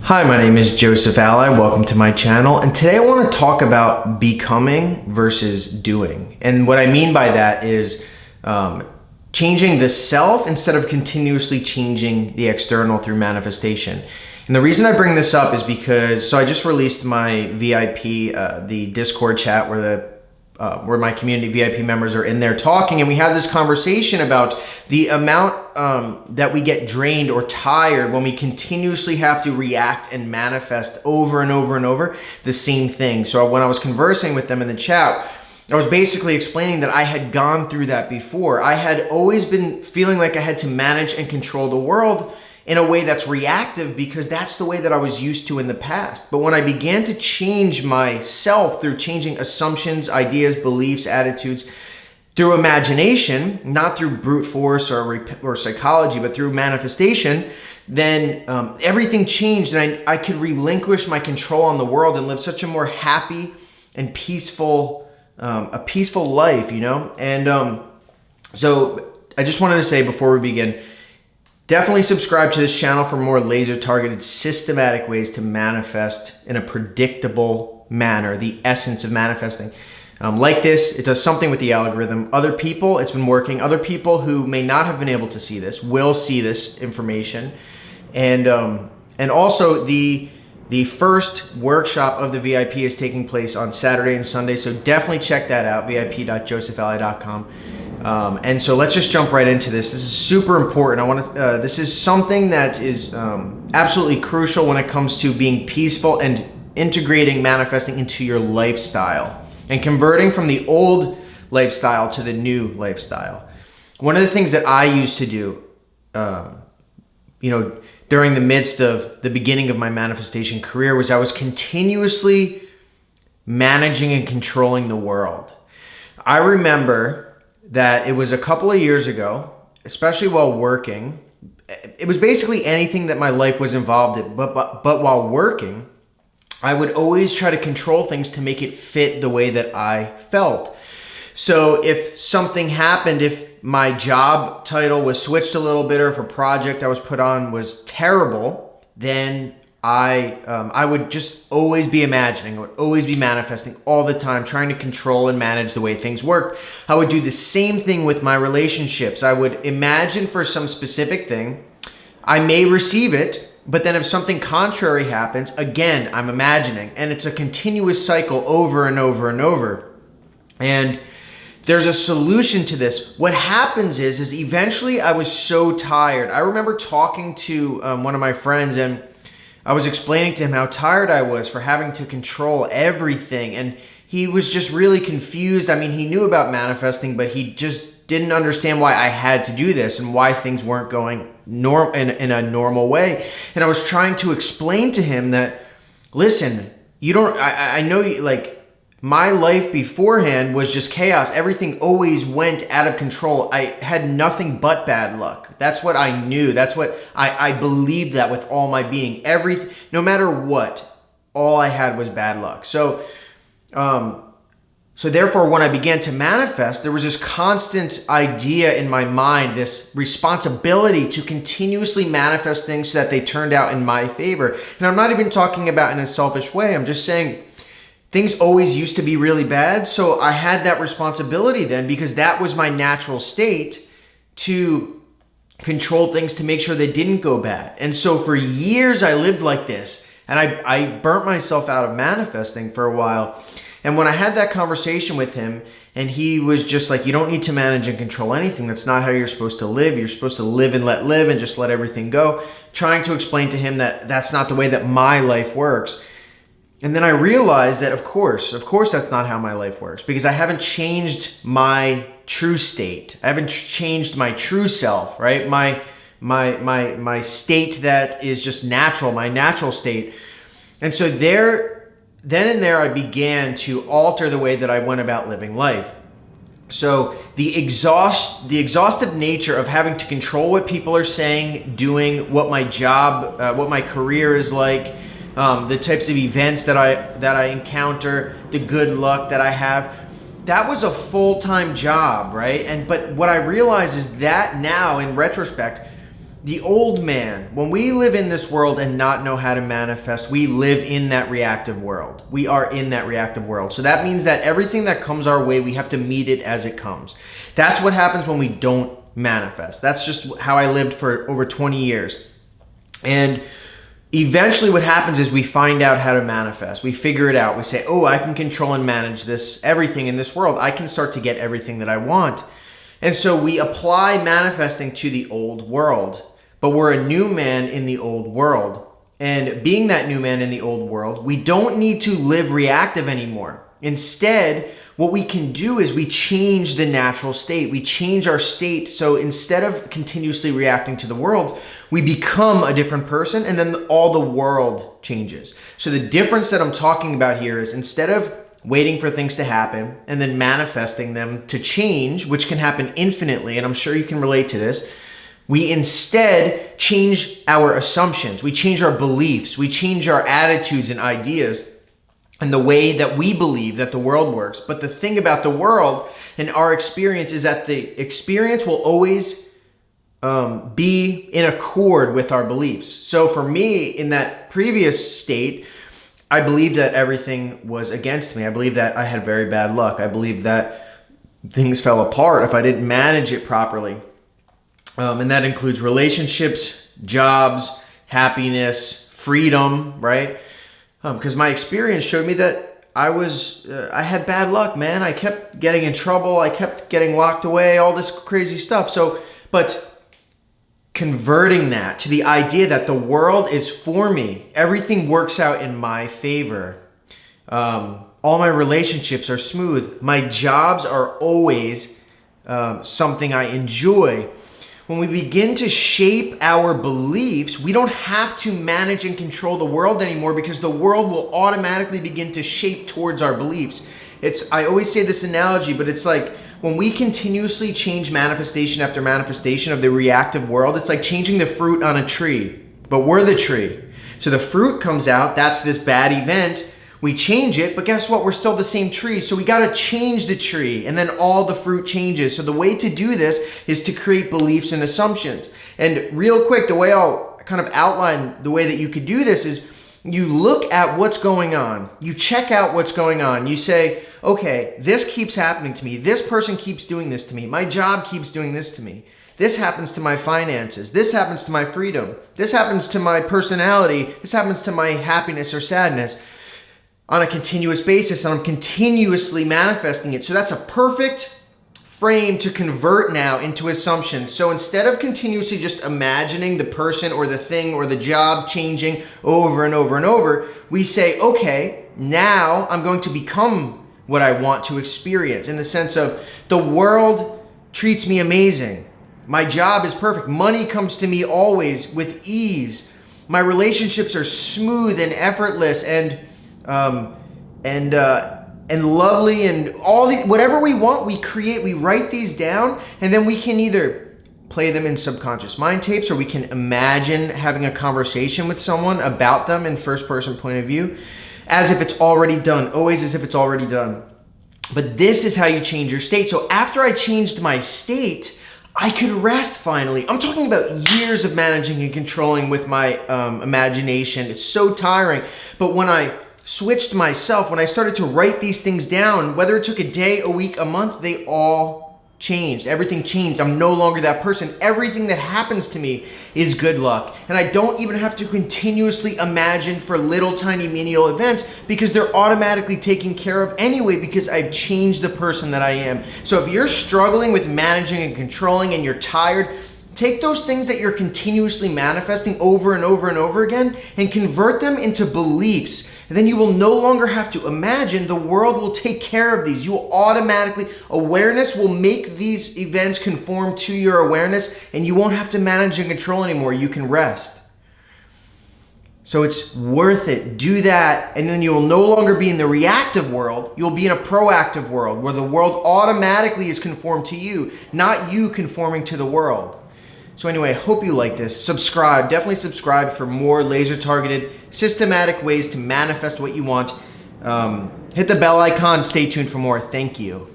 Hi, my name is Joseph Ally. Welcome to my channel. And today I want to talk about becoming versus doing. And what I mean by that is changing the self instead of continuously changing the external through manifestation. And the reason I bring this up is because, I just released my VIP, the Discord chat where my community VIP members are in there talking, and we had this conversation about the amount that we get drained or tired when we continuously have to react and manifest over and over and over the same thing. So when I was conversing with them in the chat, I was basically explaining that I had gone through that before. I had always been feeling like I had to manage and control the world in a way that's reactive because that's the way that I was used to in the past. But when I began to change myself through changing assumptions, ideas, beliefs, attitudes, through imagination, not through brute force or psychology, but through manifestation, then everything changed, and I could relinquish my control on the world and live such a more happy and peaceful, a peaceful life, you know? And so I just wanted to say before we begin, definitely subscribe to this channel for more laser-targeted, systematic ways to manifest in a predictable manner, the essence of manifesting. Like this, it does something with the algorithm. Other people, it's been working. Other people who may not have been able to see this will see this information. And also the first workshop of the VIP is taking place on Saturday and Sunday, so definitely check that out, vip.josephally.com. And so let's just jump right into this. This is super important. This is something that is absolutely crucial when it comes to being peaceful and integrating manifesting into your lifestyle and converting from the old lifestyle to the new lifestyle. One of the things that I used to do, during the midst of the beginning of my manifestation career was I was continuously managing and controlling the world. I remember that it was a couple of years ago, especially while working. It was basically anything that my life was involved in, but while working, I would always try to control things to make it fit the way that I felt. So if something happened, if my job title was switched a little bit, or if a project I was put on was terrible, then I would just always be imagining, I would always be manifesting all the time, trying to control and manage the way things worked. I would do the same thing with my relationships. I would imagine for some specific thing. I may receive it, but then if something contrary happens, again, I'm imagining. And it's a continuous cycle over and over and over. And there's a solution to this. What happens is eventually I was so tired. I remember talking to one of my friends, and I was explaining to him how tired I was for having to control everything. And he was just really confused. I mean, he knew about manifesting, but he just didn't understand why I had to do this and why things weren't going in a normal way. And I was trying to explain to him that, listen, I know you, like, my life beforehand was just chaos. Everything always went out of control. I had nothing but bad luck. That's what I knew. That's what I believed that with all my being. No matter what, all I had was bad luck. So therefore, when I began to manifest, there was this constant idea in my mind, this responsibility to continuously manifest things so that they turned out in my favor. And I'm not even talking about in a selfish way. I'm just saying, things always used to be really bad, so I had that responsibility then because that was my natural state to control things to make sure they didn't go bad. And so for years I lived like this, and I burnt myself out of manifesting for a while. And when I had that conversation with him, and he was just like, you don't need to manage and control anything. That's not how you're supposed to live. You're supposed to live and let live and just let everything go. Trying to explain to him that that's not the way that my life works. And then I realized that, of course, that's not how my life works, because I haven't changed my true state. I haven't changed my true self, right? My state that is just natural, my natural state. And so then and there, I began to alter the way that I went about living life. So the exhaustive nature of having to control what people are saying, doing, what my job, what my career is like, the types of events that I encounter, the good luck that I have, that was a full-time job, right? But what I realize is that now, in retrospect, the old man, when we live in this world and not know how to manifest, we live in that reactive world. We are in that reactive world. So that means that everything that comes our way, we have to meet it as it comes. That's what happens when we don't manifest. That's just how I lived for over 20 years. And eventually what happens is we find out how to manifest. We figure it out. We say, oh, I can control and manage this, everything in this world. I can start to get everything that I want. And so we apply manifesting to the old world, but we're a new man in the old world. And being that new man in the old world, we don't need to live reactive anymore. Instead, what we can do is we change the natural state. We change our state. So instead of continuously reacting to the world, we become a different person, and then all the world changes. So the difference that I'm talking about here is instead of waiting for things to happen and then manifesting them to change, which can happen infinitely, and I'm sure you can relate to this, we instead change our assumptions. We change our beliefs. We change our attitudes and ideas and the way that we believe that the world works. But the thing about the world and our experience is that the experience will always be in accord with our beliefs. So for me, in that previous state, I believed that everything was against me. I believed that I had very bad luck. I believed that things fell apart if I didn't manage it properly. And that includes relationships, jobs, happiness, freedom, right? Because my experience showed me that I had bad luck, man. I kept getting in trouble. I kept getting locked away, all this crazy stuff. But converting that to the idea that the world is for me, everything works out in my favor. All my relationships are smooth. My jobs are always something I enjoy. When we begin to shape our beliefs, we don't have to manage and control the world anymore because the world will automatically begin to shape towards our beliefs. I always say this analogy, but it's like when we continuously change manifestation after manifestation of the reactive world, it's like changing the fruit on a tree, but we're the tree. So the fruit comes out, that's this bad event. We change it, but guess what? We're still the same tree. So we got to change the tree and then all the fruit changes. So the way to do this is to create beliefs and assumptions. And real quick, the way I'll kind of outline the way that you could do this is you look at what's going on. You check out what's going on. You say, okay, this keeps happening to me. This person keeps doing this to me. My job keeps doing this to me. This happens to my finances. This happens to my freedom. This happens to my personality. This happens to my happiness or sadness on a continuous basis, and I'm continuously manifesting it. So that's a perfect frame to convert now into assumptions. So instead of continuously just imagining the person or the thing or the job changing over and over and over, we say, okay, now I'm going to become what I want to experience, in the sense of the world treats me amazing. My job is perfect. Money comes to me always with ease. My relationships are smooth and effortless and lovely, and all the whatever we want, we create. We write these down, and then we can either play them in subconscious mind tapes, or we can imagine having a conversation with someone about them in first person point of view, as if it's already done, always as if it's already done. But this is how you change your state. So after I changed my state, I could rest finally. I'm talking about years of managing and controlling with my imagination. It's so tiring. But when I switched myself, when I started to write these things down, whether it took a day, a week, a month, they all changed. Everything changed. I'm no longer that person. Everything that happens to me is good luck. And I don't even have to continuously imagine for little tiny menial events, because they're automatically taken care of anyway, because I've changed the person that I am. So if you're struggling with managing and controlling and you're tired, take those things that you're continuously manifesting over and over and over again and convert them into beliefs. And then you will no longer have to imagine. The world will take care of these. You will automatically, awareness will make these events conform to your awareness, and you won't have to manage and control anymore. You can rest. So it's worth it. Do that, and then you will no longer be in the reactive world. You'll be in a proactive world where the world automatically is conformed to you, not you conforming to the world. So anyway, I hope you like this. Subscribe, definitely subscribe for more laser-targeted, systematic ways to manifest what you want. Hit the bell icon, stay tuned for more. Thank you.